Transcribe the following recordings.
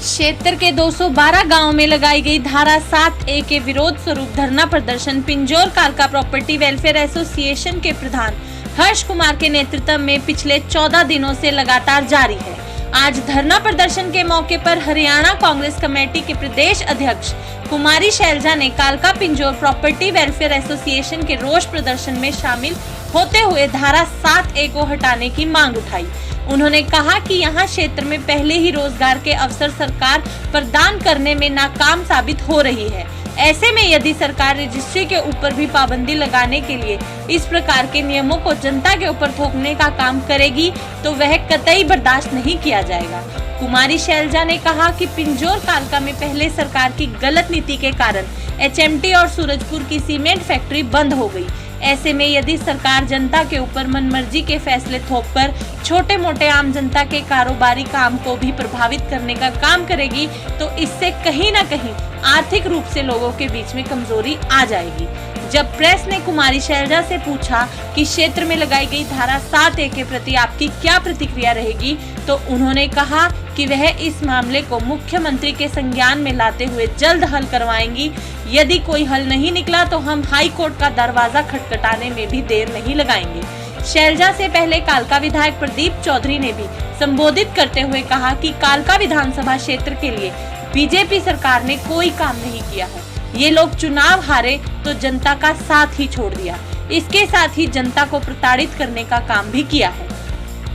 क्षेत्र के 212 गांव में लगाई गई धारा 7A के विरोध स्वरूप धरना प्रदर्शन पिंजौर कालका प्रॉपर्टी वेलफेयर एसोसिएशन के प्रधान हर्ष कुमार के नेतृत्व में पिछले 14 दिनों से लगातार जारी है। आज धरना प्रदर्शन के मौके पर हरियाणा कांग्रेस कमेटी के प्रदेश अध्यक्ष कुमारी शैलजा ने कालका पिंजौर प्रॉपर्टी वेलफेयर एसोसिएशन के रोष प्रदर्शन में शामिल होते हुए धारा 7A को हटाने की मांग उठाई। उन्होंने कहा कि यहां क्षेत्र में पहले ही रोजगार के अवसर सरकार प्रदान करने में नाकाम साबित हो रही है। ऐसे में यदि सरकार रजिस्ट्री के ऊपर भी पाबंदी लगाने के लिए इस प्रकार के नियमों को जनता के ऊपर थोपने का काम करेगी तो वह कतई बर्दाश्त नहीं किया जाएगा। कुमारी शैलजा ने कहा कि पिंजौर कालका में पहले सरकार की गलत नीति के कारण HMT और सूरजपुर की सीमेंट फैक्ट्री बंद हो गई। ऐसे में यदि सरकार जनता के ऊपर मनमर्जी के फैसले थोपकर छोटे मोटे आम जनता के कारोबारी काम को भी प्रभावित करने का काम करेगी तो इससे कहीं न कहीं आर्थिक रूप से लोगों के बीच में कमजोरी आ जाएगी। जब प्रेस ने कुमारी शैलजा से पूछा कि क्षेत्र में लगाई गई धारा 7A के प्रति आपकी क्या प्रतिक्रिया रहेगी, तो उन्होंने कहा कि वह इस मामले को मुख्यमंत्री के संज्ञान में लाते हुए जल्द हल करवाएंगी। यदि कोई हल नहीं निकला तो हम हाई कोर्ट का दरवाजा खटखटाने में भी देर नहीं लगाएंगे। शैलजा से पहले कालका विधायक प्रदीप चौधरी ने भी संबोधित करते हुए कहा कि कालका विधानसभा क्षेत्र के लिए बीजेपी सरकार ने कोई काम नहीं किया है। ये लोग चुनाव हारे तो जनता का साथ ही छोड़ दिया, इसके साथ ही जनता को प्रताड़ित करने का काम भी किया है।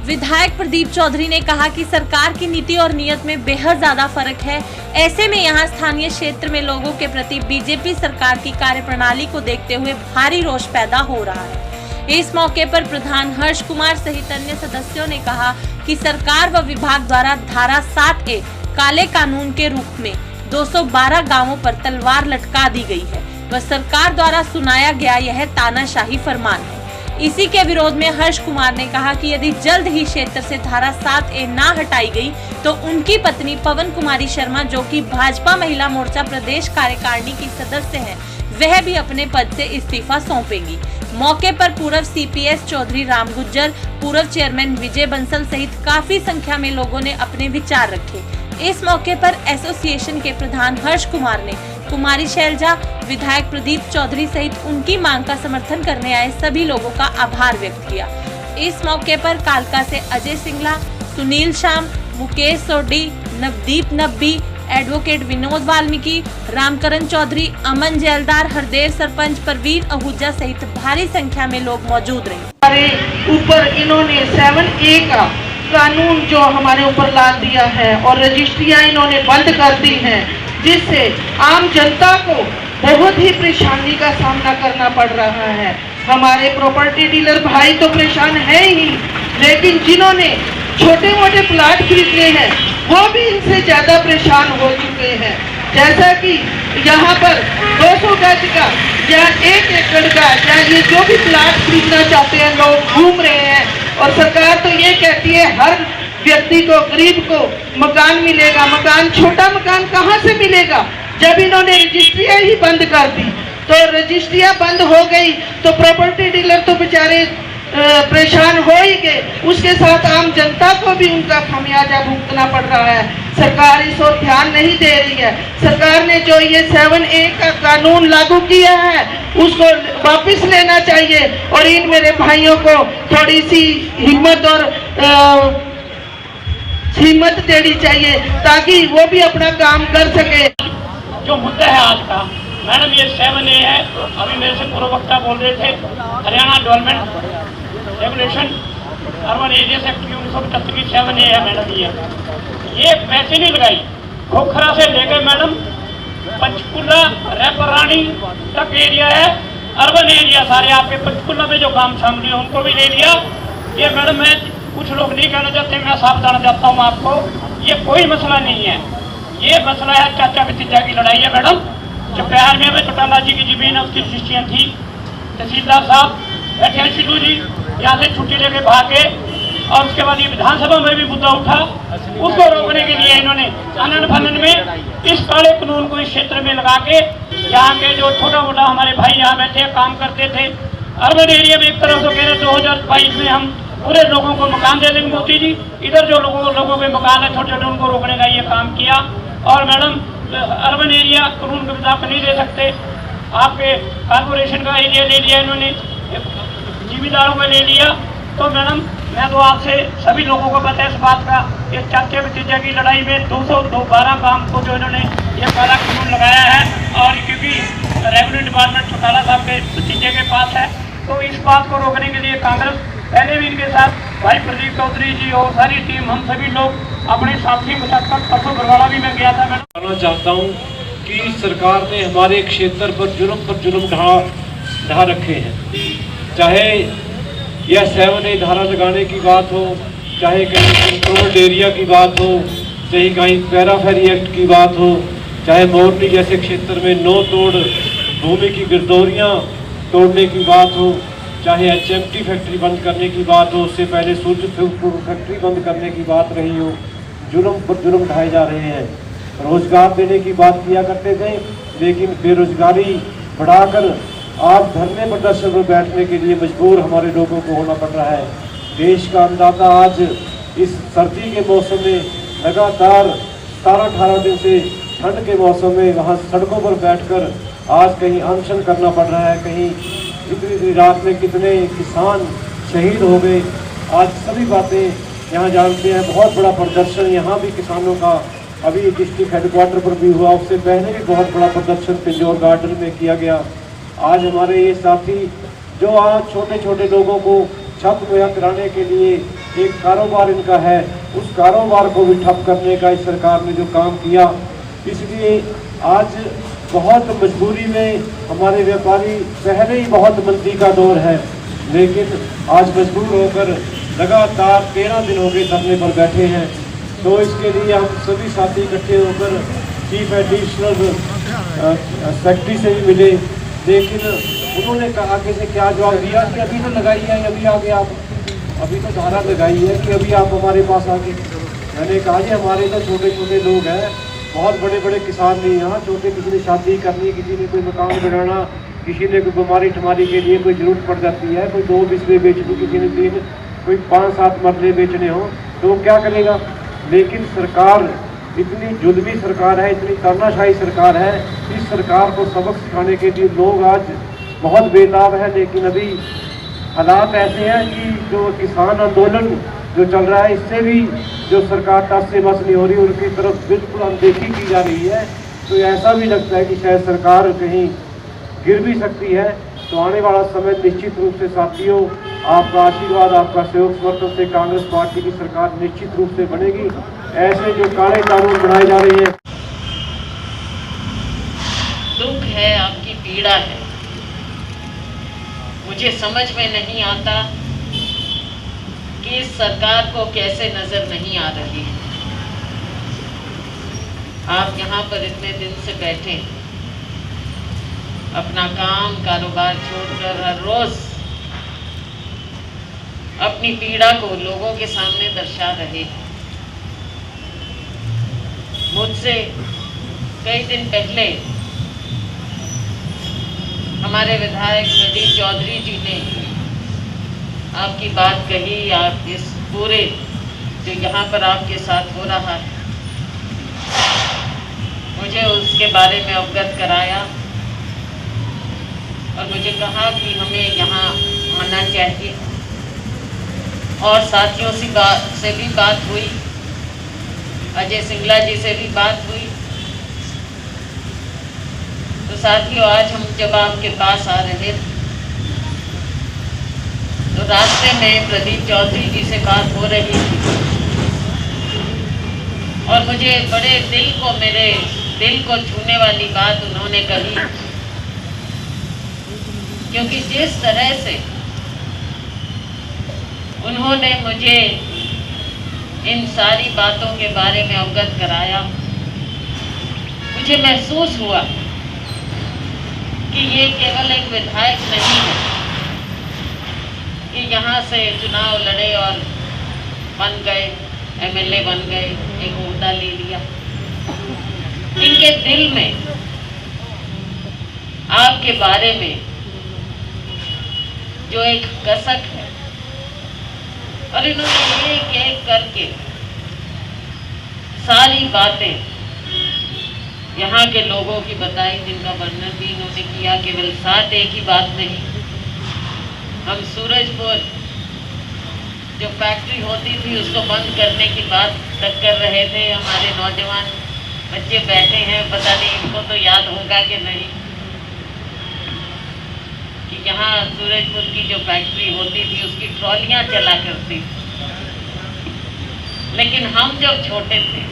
विधायक प्रदीप चौधरी ने कहा कि सरकार की नीति और नीयत में बेहद ज्यादा फर्क है। ऐसे में यहाँ स्थानीय क्षेत्र में लोगों के प्रति बीजेपी सरकार की कार्यप्रणाली को देखते हुए भारी रोष पैदा हो रहा है। इस मौके पर प्रधान हर्ष कुमार सहित अन्य सदस्यों ने कहा कि सरकार व विभाग द्वारा धारा 7A काले कानून के रूप में 212 गांवों पर तलवार लटका दी गई है व सरकार द्वारा सुनाया गया यह तानाशाही फरमान है। इसी के विरोध में हर्ष कुमार ने कहा कि यदि जल्द ही क्षेत्र से धारा 7A ना हटाई गई तो उनकी पत्नी पवन कुमारी शर्मा, जो कि भाजपा महिला मोर्चा प्रदेश कार्यकारिणी की सदस्य हैं, वह भी अपने पद से इस्तीफा सौंपेंगी। मौके पर पूर्व CPS चौधरी राम गुज्जर, पूर्व चेयरमैन विजय बंसल सहित काफी संख्या में लोगों ने अपने विचार रखे। इस मौके पर एसोसिएशन के प्रधान हर्ष कुमार ने कुमारी शैलजा, विधायक प्रदीप चौधरी सहित उनकी मांग का समर्थन करने आए सभी लोगों का आभार व्यक्त किया। इस मौके पर कालका से अजय सिंगला, सुनील शाम, मुकेश सोडी, नवदीप नब्बी, एडवोकेट विनोद वाल्मीकि, रामकरण चौधरी, अमन जैलदार, हरदेर सरपंच परवीन आहूजा सहित भारी संख्या में लोग मौजूद रहे। हमारे ऊपर इन्होंने 7A का कानून जो हमारे ऊपर ला दिया है और रजिस्ट्रियां इन्होंने बंद कर दी हैं, जिससे आम जनता को बहुत ही परेशानी का सामना करना पड़ रहा है। हमारे प्रॉपर्टी डीलर भाई तो परेशान है ही, लेकिन जिन्होंने छोटे मोटे प्लाट खरीदने हैं वो भी इनसे ज्यादा परेशान हो चुके हैं। जैसा कि यहाँ पर 200 गज का या 1 एकड़ का या ये जो भी प्लाट खरीदना चाहते हैं लोग घूम रहे हैं, और सरकार तो ये कहती है हर व्यक्ति को, गरीब को मकान मिलेगा। मकान, छोटा मकान कहाँ से मिलेगा जब इन्होंने रजिस्ट्रियाँ ही बंद कर दी। तो रजिस्ट्रियाँ बंद हो गई तो प्रॉपर्टी डीलर तो बेचारे परेशान हो ही गए, उसके साथ आम जनता को भी उनका खामियाजा भुगतना पड़ रहा है। सरकार इस ओर ध्यान नहीं दे रही है। सरकार ने जो ये 7A का कानून लागू किया है उसको वापस लेना चाहिए और इन मेरे भाइयों को थोड़ी सी हिम्मत देनी चाहिए ताकि वो भी अपना काम कर सके। जो मुद्दा है आज का मैडम, ये 7A है। अभी मेरे से पूर्व वक्ता बोल रहे थे, Haryana development regulation urban areas act 1975 की 7A है मैडम। ये पैसे नहीं लगाई, खोखरा से लेकर मैडम पंचकुला रेपरानी तक एरिया है, अर्बन एरिया सारे आपके। पंचकुला में जो काम सामने है उनको भी ले लिया। ये मैडम, मैं कुछ लोग नहीं कहना चाहते, मैं साफ बताना चाहता हूँ आपको, ये कोई मसला नहीं है। ये मसला है चाचा भतीजा की लड़ाई है मैडम। जो बिहार में चौटाला जी की जमीन है उसकी रजिस्ट्रियाँ थी, तहसीलदार साहब बैठे हैं शिलू जी, यहाँ से छुट्टी लेके भागे, और उसके बाद ये विधानसभा में भी मुद्दा उठा। उसको रोकने के लिए इन्होंने आनन फानन में इस काले कानून को इस क्षेत्र में लगा के यहाँ के जो छोटा मोटा हमारे भाई यहाँ बैठे काम करते थे अर्बन एरिया में, एक तरफ से कह रहे 2022 में हम पूरे लोगों को मकान दे देंगे मोदी जी, इधर जो लोगों के मकान है छोटे छोटे उनको रोकने का ये काम किया। और मैडम अर्बन एरिया कानून के बिना नहीं दे सकते। आपके कॉर्पोरेशन का एरिया ले लिया इन्होंने, जिम्मेदारों को ले लिया। तो मैडम मैं तो आपसे सभी लोगों को पता है इस बात का, ये चाचे भतीजे की लड़ाई में 212 काम को जो इन्होंने ये काला कानून लगाया है, और क्योंकि रेवेन्यू डिपार्टमेंट चौटाला साहब के भतीजे के पास है, तो इस बात को रोकने के लिए कांग्रेस पहले भी इनके साथ भाई प्रदीप चौधरी जी और सारी टीम, हम सभी लोग अपने साथी के साथ परसों बरवाला भी मैं गया था। मैं कहना चाहता हूँ कि सरकार ने हमारे क्षेत्र पर जुर्म ढा रखे हैं, चाहे यह 7A धारा लगाने की बात हो, चाहे कहीं कंट्रोल्ड एरिया की बात हो, चाहे कहीं पैराफेरी एक्ट की बात हो, चाहे मोरनी जैसे क्षेत्र में नो तोड़ भूमि की गिरदौरियाँ तोड़ने की बात हो, चाहे HMT फैक्ट्री बंद करने की बात हो, उससे पहले सूर्य फैक्ट्री बंद करने की बात रही हो, जुर्म पर जुर्म ढाए जा रहे हैं। रोजगार देने की बात किया करते थे, लेकिन बेरोजगारी बढ़ाकर आज धरने प्रदर्शन पर बैठने के लिए मजबूर हमारे लोगों को होना पड़ रहा है। देश का अंदाजा आज इस सर्दी के मौसम में लगातार 17-18 दिन से ठंड के मौसम में वहाँ सड़कों पर बैठकर आज कहीं अनशन करना पड़ रहा है, कहीं इतनी रात में कितने किसान शहीद हो गए। आज सभी बातें यहाँ जानते हैं। बहुत बड़ा प्रदर्शन यहाँ भी किसानों का अभी डिस्ट्रिक्ट हेडक्वार्टर पर भी हुआ, उससे पहले भी बहुत बड़ा प्रदर्शन पिंजौर गार्डन में किया गया। आज हमारे ये साथी जो आज छोटे छोटे लोगों को छत मुहैया कराने के लिए एक कारोबार इनका है, उस कारोबार को भी ठप करने का इस सरकार ने जो काम किया, इसलिए आज बहुत मजबूरी में हमारे व्यापारी, पहले ही बहुत मंदी का दौर है, लेकिन आज मजबूर होकर लगातार 13 दिन हो गए धरने पर बैठे हैं। तो इसके लिए हम सभी साथी इकट्ठे होकर चीफ एडिशनल सेक्रेटरी से भी मिले, लेकिन उन्होंने कहा आगे से क्या जवाब दिया कि अभी तो लगाई है, अभी आगे आप अभी तो धारा लगाई है कि अभी आप हमारे पास आगे। मैंने कहा जी हमारे तो छोटे छोटे लोग हैं, बहुत बड़े बड़े किसान नहीं यहाँ, छोटे किसी ने शादी करनी, किसी ने कोई मकान बनाना, किसी ने कोई बीमारी ठमारी के लिए कोई ज़रूरत पड़ जाती है, कोई 2 बिस्वे बेचनी, किसी ने 3, कोई 5-7 मरले बेचने हो, तो वो क्या करेगा। लेकिन सरकार इतनी जुल्मी सरकार है, इतनी तानाशाही सरकार है, इस सरकार को सबक सिखाने के लिए लोग आज बहुत बेताब है। लेकिन अभी हालात ऐसे हैं कि जो किसान आंदोलन जो चल रहा है, इससे भी जो सरकार टस से मस नहीं हो रही, उनकी तरफ बिल्कुल अनदेखी की जा रही है। तो ऐसा भी लगता है कि शायद सरकार कहीं गिर भी सकती है। तो आने वाला समय निश्चित रूप से साथियों, आपका आशीर्वाद, आपका सहयोग समर्थन से कांग्रेस पार्टी की सरकार निश्चित रूप से बनेगी। ऐसे जो काले कानून बनाए जा रहे हैं, दुख है, आपकी पीड़ा है, मुझे समझ में नहीं आता कि इस सरकार को कैसे नजर नहीं आ रही है। आप यहाँ पर इतने दिन से बैठे, अपना काम कारोबार छोड़कर हर रोज अपनी पीड़ा को लोगों के सामने दर्शा रहे हैं। मुझसे कई दिन पहले हमारे विधायक प्रदीप चौधरी जी ने आपकी बात कही, आप इस पूरे जो यहाँ पर आपके साथ हो रहा है, मुझे उसके बारे में अवगत कराया और मुझे कहा कि हमें यहाँ आना चाहिए। और साथियों से भी बात हुई, अजय सिंगला जी से भी बात हुई। तो साथियों, आज हम जब आपके पास आ रहे थे तो रास्ते में प्रदीप चौधरी जी से बात हो रही थी और मुझे बड़े मेरे दिल को छूने वाली बात उन्होंने कही, क्योंकि जिस तरह से उन्होंने मुझे इन सारी बातों के बारे में अवगत कराया, मुझे महसूस हुआ कि ये केवल एक विधायक नहीं है कि यहाँ से चुनाव लड़े और बन गए, MLA बन गए, एक ओहदा ले लिया। इनके दिल में आपके बारे में जो एक कसक है, और इन्होंने एक एक करके सारी बातें यहाँ के लोगों की बताई, जिनका वर्णन भी इन्होंने किया। केवल 7 एक ही बात नहीं, हम सूरजपुर जो फैक्ट्री होती थी उसको बंद करने की बात तक कर रहे थे। हमारे नौजवान बच्चे बैठे हैं, पता नहीं इनको तो याद होगा कि नहीं, कि यहाँ सूरजपुर की जो फैक्ट्री होती थी उसकी ट्रॉलियाँ चला करती थी। लेकिन हम जब छोटे थे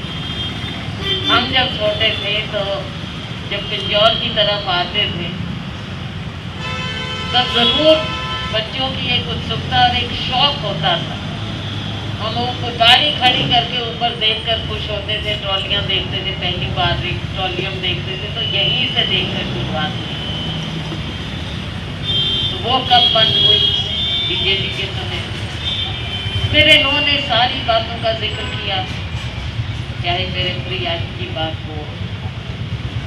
तो जब पिंजौर की तरफ आते थे तब जरूर बच्चों की एक उत्सुकता और एक शौक होता था। हम वो गाड़ी खड़ी करके ऊपर देखकर खुश होते थे, ट्रॉलियाँ देखते थे, पहली बार ट्रॉलियाँ देखते थे, तो यहीं से देखकर शुरुआत हुई। तो वो कब बंद हुई? बीजेपी के समय। फिर इन्होंने सारी बातों का जिक्र किया, चाहे मेरे प्रिया की बात हो,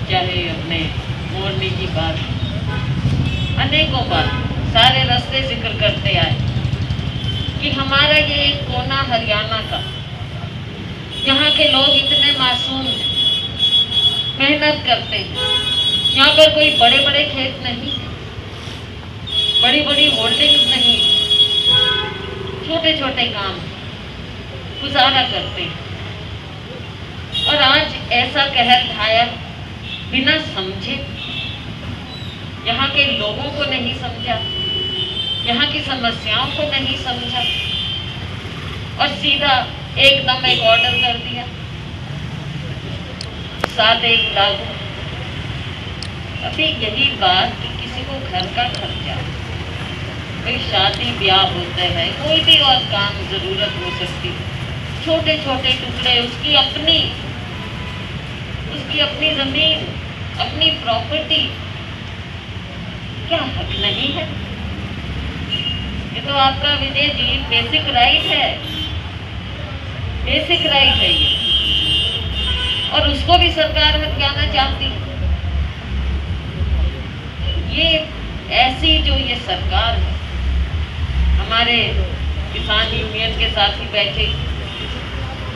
चाहे अपने मोरनी की बात, अनेकों बात, सारे रास्ते जिक्र करते आए कि हमारा ये एक कोना हरियाणा का, यहाँ के लोग इतने मासूम हैं, मेहनत करते हैं। यहाँ पर कोई बड़े बड़े खेत नहीं, बड़ी बड़ी होल्डिंग्स नहीं, छोटे छोटे काम गुजारा करते हैं। और आज ऐसा कहर ढाया बिना समझे, यहाँ के लोगों को नहीं समझा, यहाँ की समस्याओं को नहीं समझा और सीधा एकदम एक ऑर्डर कर दिया, 7 एक लागू। अभी यही बात कि किसी को घर का खर्चा, कोई शादी ब्याह होता है, कोई भी और काम जरूरत हो सकती है, छोटे छोटे टुकड़े, उसकी अपनी जमीन, अपनी प्रॉपर्टी, क्या हक नहीं है? ये तो आपका विजय जी बेसिक राइट है, बेसिक राइट है ये, और उसको भी सरकार हथियाना चाहती है। ये ऐसी जो ये सरकार है, हमारे किसान यूनियन के साथ ही बैठे,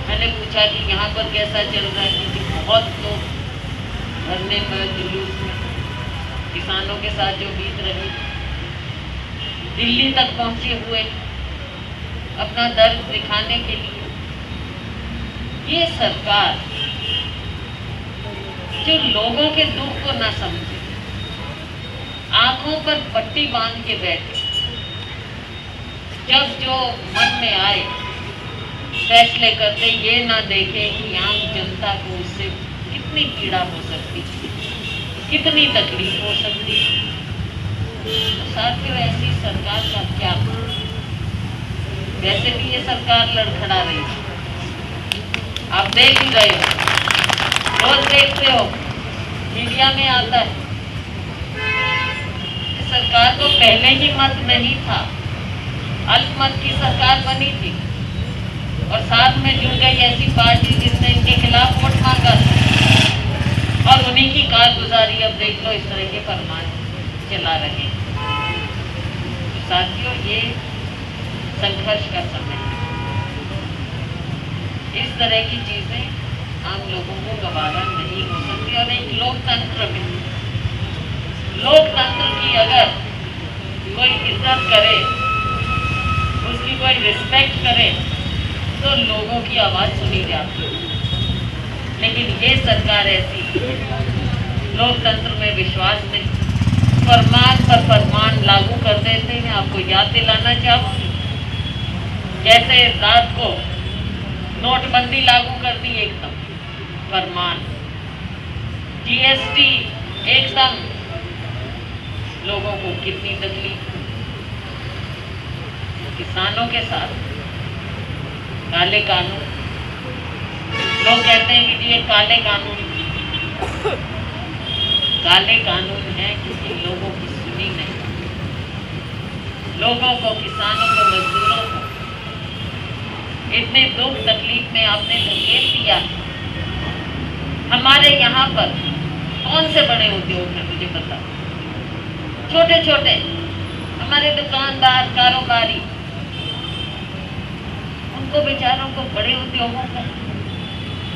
मैंने पूछा कि यहाँ पर कैसा चल रहा है, क्योंकि बहुत लोग धरने पर, जुलूस में किसानों के साथ जो बीत रही, दिल्ली तक पहुंचे हुए अपना दर्द दिखाने के लिए। ये सरकार जो लोगों के दुख को ना समझे, आंखों पर पट्टी बांध के बैठे, जब जो मन में आए फैसले करते, ये ना देखे कि आम जनता को उससे कितनी पीड़ा हो सकती, कितनी तकलीफ हो सकती। तो साथियों, ऐसी सरकार का क्या? वैसे भी ये सरकार लड़खड़ा रही है, आप देख ही रहे हो, रोज देखते हो, मीडिया में आता है। सरकार को पहले ही मत नहीं था, अल्पमत की सरकार बनी थी और साथ में जुड़ गई ऐसी पार्टी जिसने इनके खिलाफ वोट मांगा और उन्हीं की कारगुजारी अब देख लो, इस तरह के फरमान चला रहे। तो साथियों, ये संघर्ष का समय है। इस तरह की चीजें आम लोगों को गवारा नहीं हो सकती। और एक लोकतंत्र में, लोकतंत्र की अगर कोई इज्जत करे, उसकी कोई रिस्पेक्ट करे, तो लोगों की आवाज सुनी जाती है। लेकिन ये सरकार ऐसी, लोकतंत्र में विश्वास नहीं, फरमान पर फरमान लागू कर देते हैं। आपको याद दिलाना चाहूँगी, जैसे रात को नोटबंदी लागू कर दी, एकदम फरमान, जीएसटी एकदम, लोगों को कितनी तकलीफ, किसानों के साथ काले कानून। लोग कहते हैं कि ये काले कानून हैं क्योंकि लोगों की सुनी नहीं, लोगों को, किसानों को, मजदूरों को इतने दुख तकलीफ में आपने धकेल दिया। हमारे यहाँ पर कौन से बड़े उद्योग हैं मुझे बता? छोटे छोटे हमारे दुकानदार, कारोबारी, उनको बेचारों को बड़े उद्योगों का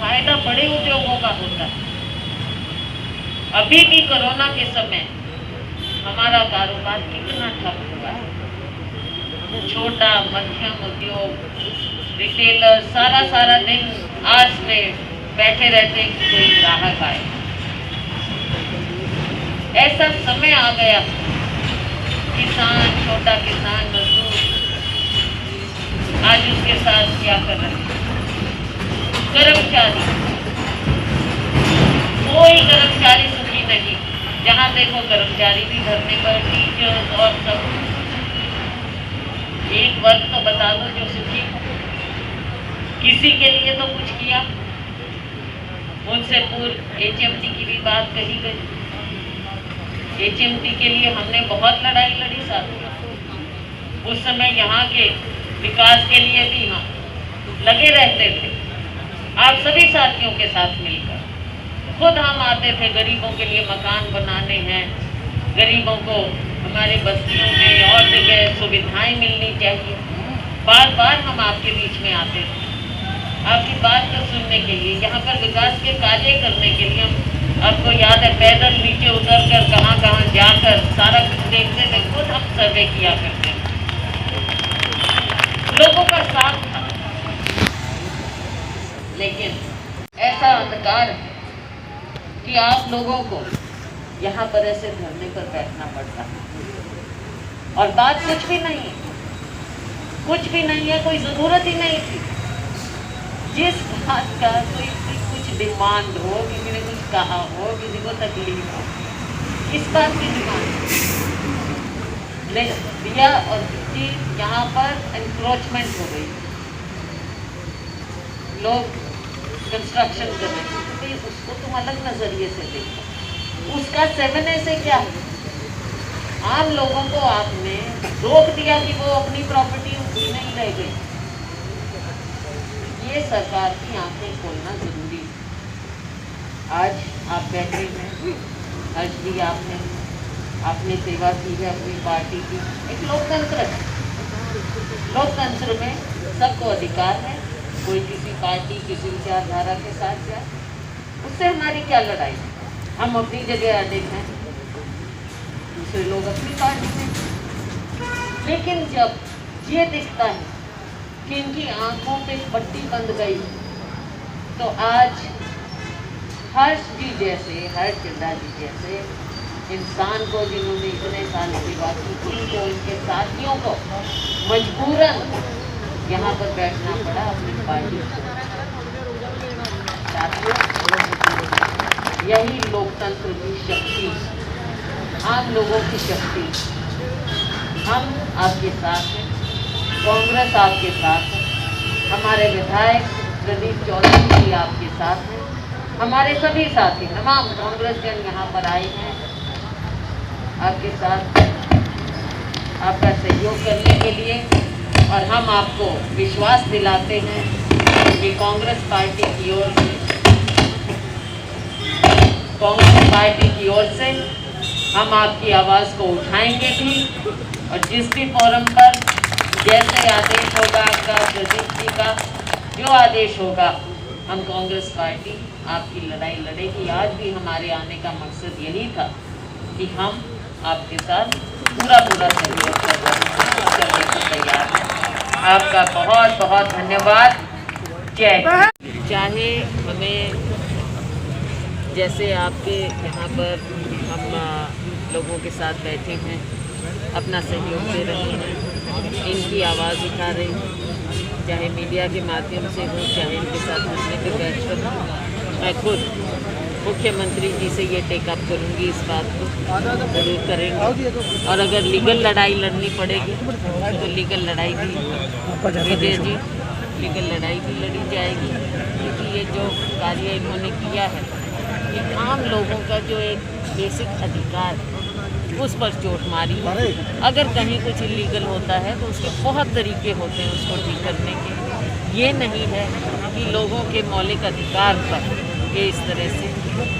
फायदा, बड़े उद्योगों का होता है। अभी भी कोरोना के समय हमारा कारोबार कितना ठप हुआ है। छोटा मध्यम उद्योग, रिटेलर सारा दिन आस में बैठे रहते हैं कि कोई ग्राहक आए। ऐसा समय आ गया, किसान, छोटा किसान, मजदूर आज उसके साथ क्या कर रहे हैं? कर्मचारी, कोई कर्मचारी सुखी नहीं। जहाँ देखो कर्मचारी भी धरने पर, टीचर्स और सब। एक वर्ग तो बता दो जो सुखी हो। किसी के लिए तो कुछ किया। उनसे पूर्व HMT की भी बात कही गई। HMT के लिए हमने बहुत लड़ाई लड़ी साथ। उस समय यहाँ के विकास के लिए भी हम लगे रहते थे, आप सभी साथियों के साथ मिलकर। खुद हम आते थे, गरीबों के लिए मकान बनाने हैं, गरीबों को हमारे बस्तियों में और जगह सुविधाएं मिलनी चाहिए। बार बार हम आपके बीच में आते थे, आपकी बात को सुनने के लिए, यहाँ पर विकास के कार्य करने के लिए। हम आपको याद है पैदल नीचे उतर कर कहाँ जाकर सारा कुछ देखते थे, खुद हम सर्वे किया करते थे। लोगों का साथ था, लेकिन ऐसा अंधकार है कि आप लोगों को यहाँ पर ऐसे धरने पर बैठना पड़ता है। और बात कुछ भी नहीं है, कुछ भी नहीं है, कोई ज़रूरत ही नहीं थी। जिस बात का कोई कुछ डिमांड हो, किसी ने कुछ कहा हो, किसी को तकलीफ हो, इस बात की डिमांड दिया और यहाँ पर एनक्रोचमेंट हो गई। लोग कंस्ट्रक्शन कर रहे थे, तो उसको तुम अलग नजरिए से देखो। उसका 7A से क्या है? आम लोगों को आपने रोक दिया कि वो अपनी प्रॉपर्टी उनकी नहीं रह गई। ये सरकार की आंखें खोलना जरूरी है। आज आप बैठे हैं, आज भी आपने सेवा की है अपनी पार्टी की। एक लोकतंत्र है, लोकतंत्र में सबको अधिकार है। कोई किसी पार्टी, किसी विचारधारा के साथ जाए, उससे हमारी क्या लड़ाई? हम अपनी जगह अडिग हैं, दूसरे लोग अपनी पार्टी में। लेकिन जब ये दिखता है कि इनकी आंखों पे पट्टी बंध गई, तो आज हर्ष जी जैसे, हर्ष चंदा जी जैसे इंसान को, जिन्होंने इतने साल सेवा की, उनको, इनके साथियों को मजबूरन यहाँ पर बैठना पड़ा अपनी पार्टी। साथियों, यही लोकतंत्र की शक्ति, आम लोगों की शक्ति। हम आपके साथ हैं, कांग्रेस आपके साथ है, हमारे विधायक प्रदीप चौधरी जी आपके साथ हैं, हमारे सभी साथी, तमाम कांग्रेसजन यहाँ पर आए हैं आपके साथ आपका सहयोग करने के लिए। और हम आपको विश्वास दिलाते हैं कि कांग्रेस पार्टी की ओर से हम आपकी आवाज़ को उठाएंगे भी, और जिस भी फोरम पर जैसे आदेश होगा आपका, प्रदीप जी का जो आदेश होगा, हम कांग्रेस पार्टी आपकी लड़ाई लड़ेगी। आज भी हमारे आने का मकसद यही था कि हम आपके साथ पूरा सहयोग करने को तैयार हैं। आपका बहुत बहुत धन्यवाद। जय। चाहे हमें, जैसे आपके यहाँ पर हम लोगों के साथ बैठे हैं, अपना सहयोग दे रहे हैं, इनकी आवाज़ उठा रहे हैं, चाहे मीडिया के माध्यम से हो, चाहे इनके साथ मिलने पर बैठ कर हो। मैं खुद मुख्यमंत्री जी से ये टेकअप करूँगी, इस बात को जरूर करेंगे। और अगर लीगल लड़ाई लड़नी पड़ेगी तो लीगल लड़ाई भी, विजय जी, लीगल लड़ाई भी लड़ी जाएगी। क्योंकि ये जो कार्य इन्होंने किया है, ये आम लोगों का जो एक बेसिक अधिकार है, उस पर चोट मारी है। अगर कहीं कुछ इलीगल होता है तो उसके बहुत तरीके होते हैं उसको ठीक करने के। ये नहीं है कि लोगों के मौलिक अधिकार पर ये इस तरह से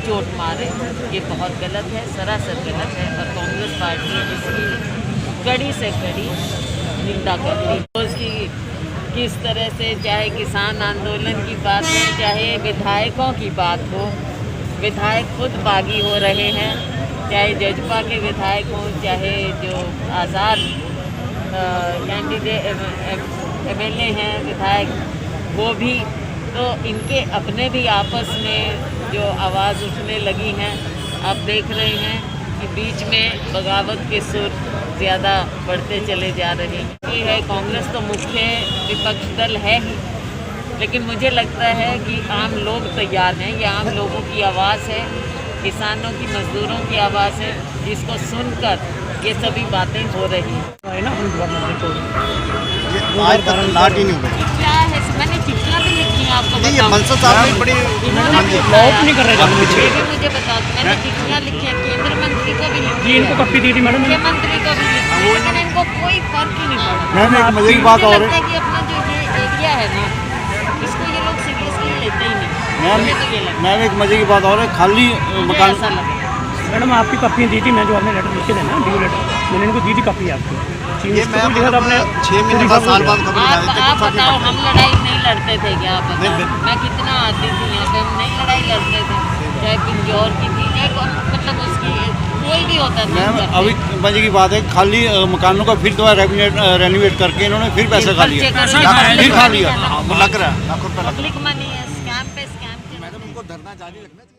चोट मारे, ये बहुत गलत है, सरासर गलत है। और कांग्रेस पार्टी इसकी कड़ी से कड़ी निंदा करती है। उसकी किस तरह से, चाहे किसान आंदोलन की बात हो, चाहे विधायकों की बात हो, विधायक खुद बागी हो रहे हैं, चाहे जजपा के विधायक हों, चाहे जो आज़ाद कैंडिडेट MLA हैं विधायक, वो भी, तो इनके अपने भी आपस में जो आवाज़ उठने लगी हैं। आप देख रहे हैं कि बीच में बगावत के सुर ज़्यादा बढ़ते चले जा रहे हैं। ये है, कांग्रेस तो मुख्य विपक्ष दल है ही, लेकिन मुझे लगता है कि आम लोग तैयार हैं। ये आम लोगों की आवाज़ है, किसानों की, मजदूरों की आवाज़ है, जिसको सुनकर ये सभी बातें हो रही हैं। आज तक लाट ही नहीं हुए। क्या है, मैंने चिट्ठियाँ भी लिखी हैं आपको नहीं, ये बताऊं। मनसा साहब ने बड़ी नहीं कर रहे, मुझे बता, मैंने चिट्ठियाँ लिखी हैं, केंद्र मंत्री को भी लिखी है, कॉपी दी थी मैडम। मुख्यमंत्री को भी लिखी है, लेकिन इनको कोई फर्क ही नहीं पड़ा। मैम एक मजे की बात मुझे और लगता है है कि अपना जो ये एरिया है ना, इसको ये लोग सीरियसली लेते ही नहीं। मैम, मुझे तो ये लगता मैम एक मजे की बात और है, खाली है, मुझे मकान ऐसा लगा। मैडम आपकी कॉपी दी थी, मैं जो आपने लेटर लिखे थे ना, ड्यू लेटर, मैंने इनको दी थी कॉपी आपको। ये मैम अपने 6 महीने बाद साल बाद खबर आप डाले थे, आप फर्क नहीं बताओ, पड़ता। हम लड़ाई नहीं लड़ते थे क्या? आप बताओ, नहीं, मैं कितना आती थी यहाँ पे, हम नहीं लड़ाई लड़ते थे, चाहे पिंजौर की थी, चाहे मतलब उसकी कोई भी होता था। मैम अभी मजे की बात है, खाली मकानों का फिर दोबारा रेनोवेट करके इन्होंने फिर पैसा खा लिया, फिर खा लिया, लग रहा है लाखों रुपये लग रहा है। पब्लिक मनी है, स्कैम पे स्कैम। मैडम उनको धरना जारी रखना।